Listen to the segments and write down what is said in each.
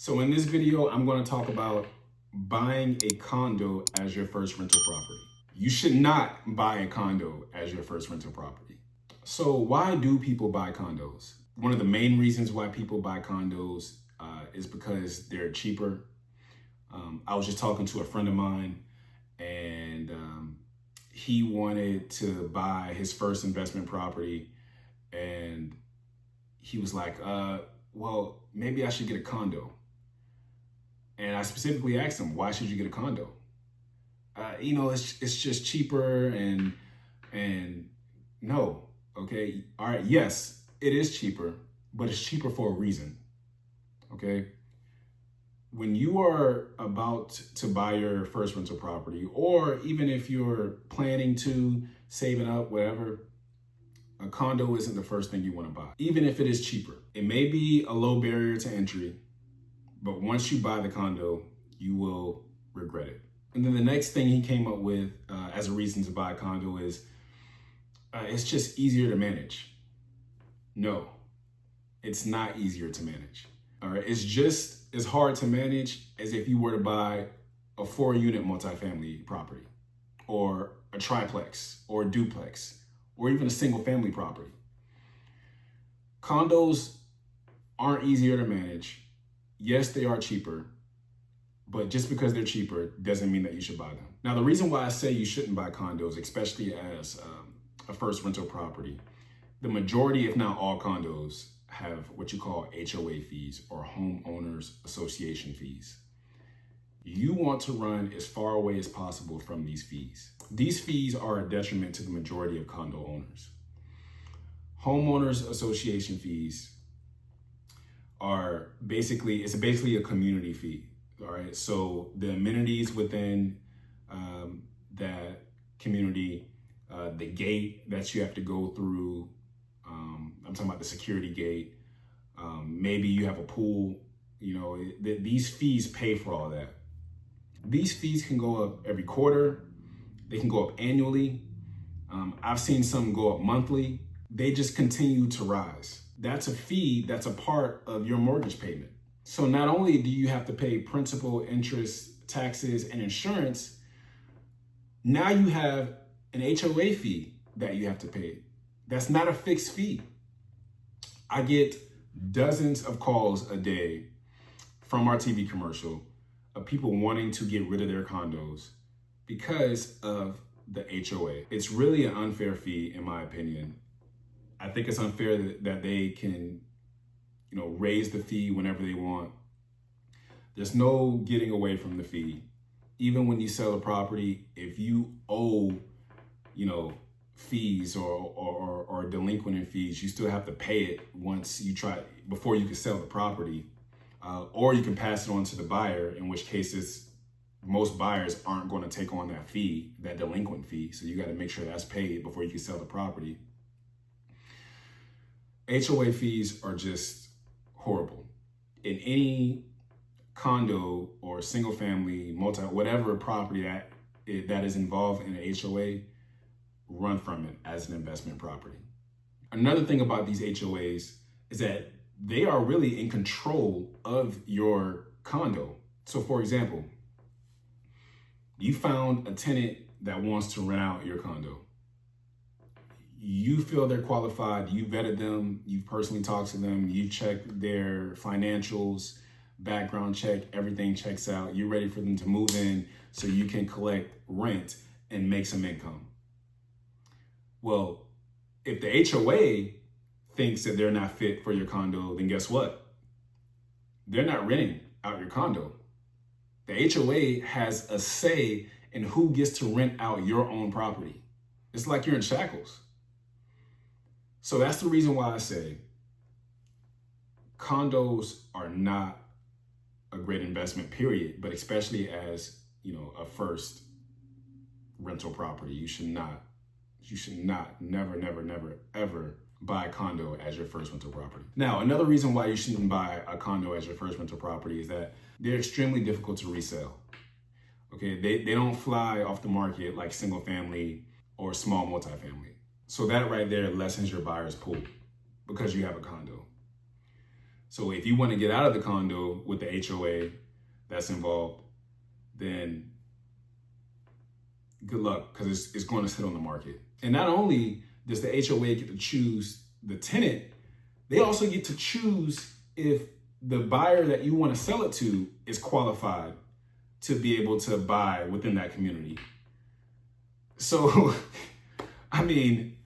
So in this video, I'm going to talk about buying a condo as your first rental property. You should not buy a condo as your first rental property. So why do people buy condos? One of the main reasons why people buy condos is because they're cheaper. I was just talking to a friend of mine, and he wanted to buy his first investment property, and he was like, well, maybe I should get a condo. And I specifically asked him, why should you get a condo? It's just cheaper and no, okay. All right, yes, it is cheaper, but it's cheaper for a reason, okay? When you are about to buy your first rental property, or even if you're planning to save it up, whatever, a condo isn't the first thing you want to buy, even if it is cheaper. It may be a low barrier to entry, but once you buy the condo, you will regret it. And then the next thing he came up with as a reason to buy a condo is it's just easier to manage. No, it's not easier to manage. All right, it's just as hard to manage as if you were to buy a 4-unit multifamily property, or a triplex, or a duplex, or even a single family property. Condos aren't easier to manage. Yes, they are cheaper, but just because they're cheaper doesn't mean that you should buy them. Now, the reason why I say you shouldn't buy condos, especially as a first rental property, the majority, if not all condos, have what you call HOA fees, or homeowners association fees. You want to run as far away as possible from these fees. These fees are a detriment to the majority of condo owners. Homeowners association fees are basically a community fee. All right, so the amenities within that community, the gate that you have to go through, I'm talking about the security gate, maybe you have a pool, these fees pay for all that. These fees can go up every quarter, they can go up annually. I've seen some go up monthly. They just continue to rise. That's a fee that's a part of your mortgage payment. So not only do you have to pay principal, interest, taxes, and insurance, now you have an HOA fee that you have to pay. That's not a fixed fee. I get dozens of calls a day from our TV commercial of people wanting to get rid of their condos because of the HOA. It's really an unfair fee, in my opinion. I think it's unfair that they can, raise the fee whenever they want. There's no getting away from the fee. Even when you sell a property, if you owe, fees or delinquent in fees, you still have to pay it before you can sell the property, or you can pass it on to the buyer, in which cases most buyers aren't going to take on that fee, that delinquent fee. So you got to make sure that's paid before you can sell the property. HOA fees are just horrible. In any condo or single family, whatever property that is involved in an HOA, run from it as an investment property. Another thing about these HOAs is that they are really in control of your condo. So for example, you found a tenant that wants to rent out your condo. You feel they're qualified, you vetted them, you've personally talked to them, you checked their financials, background check, everything checks out. You're ready for them to move in so you can collect rent and make some income. Well, if the HOA thinks that they're not fit for your condo, then guess what? They're not renting out your condo. The HOA has a say in who gets to rent out your own property. It's like you're in shackles. So that's the reason why I say condos are not a great investment, period, but especially as, a first rental property, you should not, never, ever buy a condo as your first rental property. Now, another reason why you shouldn't buy a condo as your first rental property is that they're extremely difficult to resell. Okay, they don't fly off the market like single family or small multifamily. So that right there lessens your buyer's pool because you have a condo. So if you want to get out of the condo with the HOA that's involved, then good luck, because it's going to sit on the market. And not only does the HOA get to choose the tenant, they also get to choose if the buyer that you want to sell it to is qualified to be able to buy within that community. So, I mean,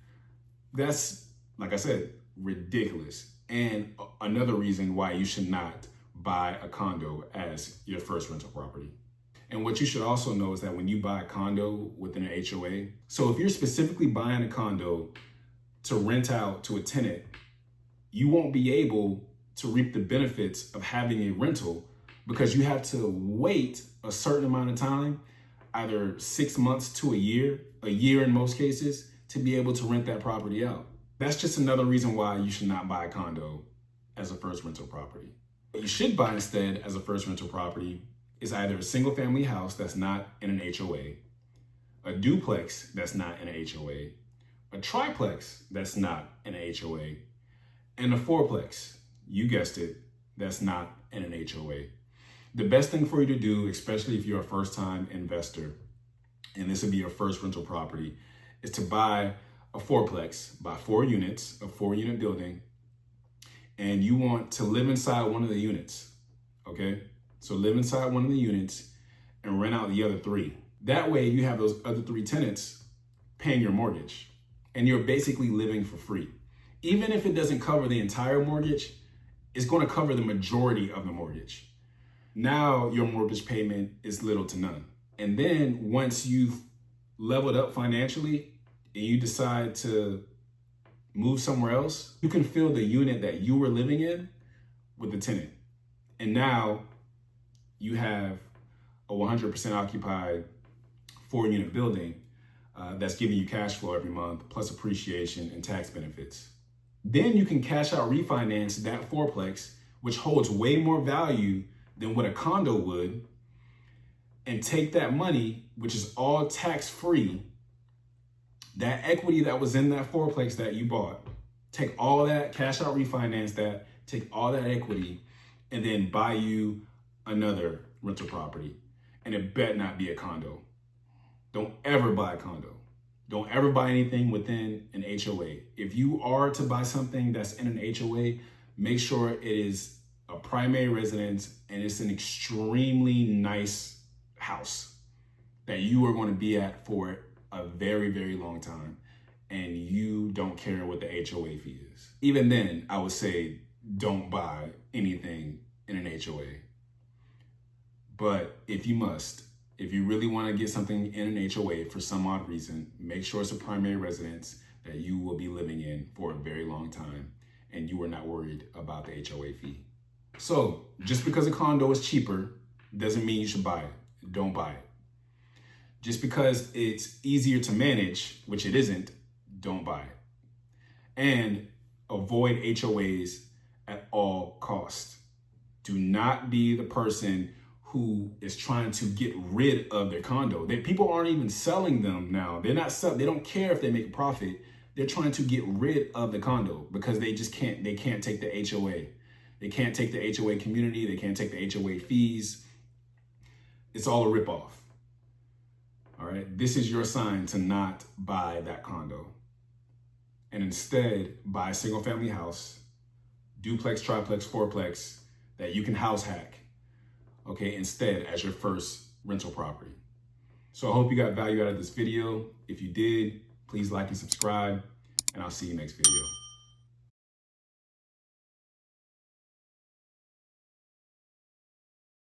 that's, like I said, ridiculous. And another reason why you should not buy a condo as your first rental property. And what you should also know is that when you buy a condo within an HOA, so if you're specifically buying a condo to rent out to a tenant, you won't be able to reap the benefits of having a rental because you have to wait a certain amount of time, either 6 months to a year in most cases, to be able to rent that property out. That's just another reason why you should not buy a condo as a first rental property. What you should buy instead as a first rental property is either a single family house that's not in an HOA, a duplex that's not in an HOA, a triplex that's not in an HOA, and a fourplex, you guessed it, that's not in an HOA. The best thing for you to do, especially if you're a first-time investor, and this would be your first rental property, is to buy a fourplex, buy 4 units, a 4-unit building, and you want to live inside one of the units, okay? So live inside one of the units and rent out the other 3. That way you have those other 3 tenants paying your mortgage, and you're basically living for free. Even if it doesn't cover the entire mortgage, it's going to cover the majority of the mortgage. Now your mortgage payment is little to none. And then once you've leveled up financially and you decide to move somewhere else, you can fill the unit that you were living in with the tenant. And now you have a 100% occupied 4-unit building that's giving you cash flow every month, plus appreciation and tax benefits. Then you can cash out refinance that fourplex, which holds way more value than what a condo would, and take that money, which is all tax-free, that equity that was in that fourplex that you bought, take all that, cash out refinance that, take all that equity, and then buy you another rental property. And it bet not be a condo. Don't ever buy a condo. Don't ever buy anything within an HOA. If you are to buy something that's in an HOA, make sure it is a primary residence and it's an extremely nice house that you are going to be at for a very, very long time, and you don't care what the HOA fee is. Even then, I would say don't buy anything in an HOA. But if you must, if you really want to get something in an HOA for some odd reason, make sure it's a primary residence that you will be living in for a very long time and you are not worried about the HOA fee. So just because a condo is cheaper doesn't mean you should buy it. Don't buy it. Just because it's easier to manage, which it isn't, don't buy it. And avoid HOAs at all costs. Do not be the person who is trying to get rid of their condo. People aren't even selling them now. They don't care if they make a profit. They're trying to get rid of the condo because they just can't. They can't take the HOA. They can't take the HOA community. They can't take the HOA fees. It's all a ripoff. All right. This is your sign to not buy that condo, and instead buy a single family house, duplex, triplex, fourplex that you can house hack. Okay, instead as your first rental property. So I hope you got value out of this video. If you did, please like and subscribe, and I'll see you next video.